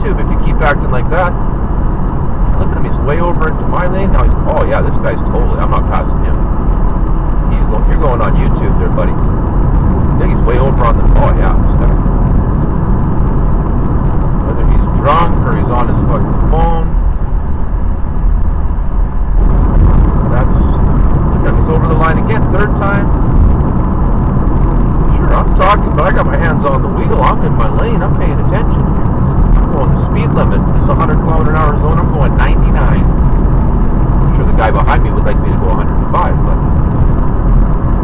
YouTube if you keep acting like that. Look at him, he's way over into my lane. Now he's, oh yeah, this guy's totally, I'm not passing him. You're going on YouTube there, buddy. I think he's way over on the, oh yeah, this guy. Whether he's drunk or he's on his fucking phone. He's over the line again, third time. Sure, I'm talking, but I got my hands on the wheel. I'm in my lane. I'm paying attention here. I'm going the speed limit. This is a 100-km/h zone. I'm going 99. I'm sure the guy behind me would like me to go 105, but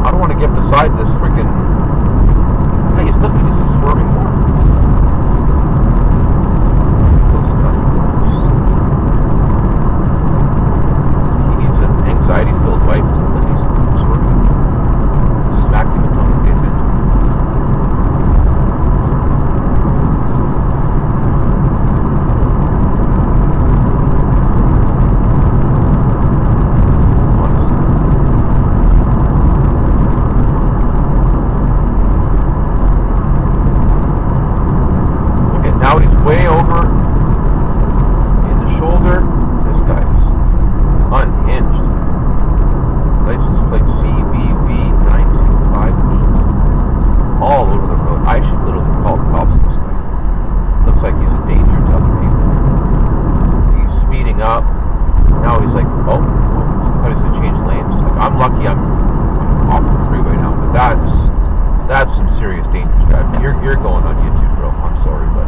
I don't want to get beside this freaking. Hey, he's looking. He's swerving more. He needs an anxiety-filled wife. That's some serious dangerous driving. You're going on YouTube, bro. I'm sorry, but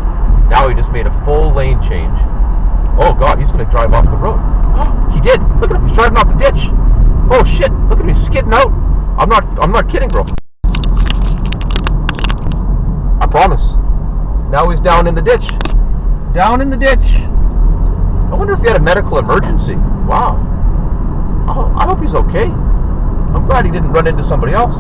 now he just made a full lane change. Oh God, he's gonna drive off the road. He did. Look at him. He's driving off the ditch. Oh shit! Look at him. He's skidding out. I'm not kidding, bro. I promise. Now he's down in the ditch. Down in the ditch. I wonder if he had a medical emergency. Wow. Oh, I hope he's okay. I'm glad he didn't run into somebody else.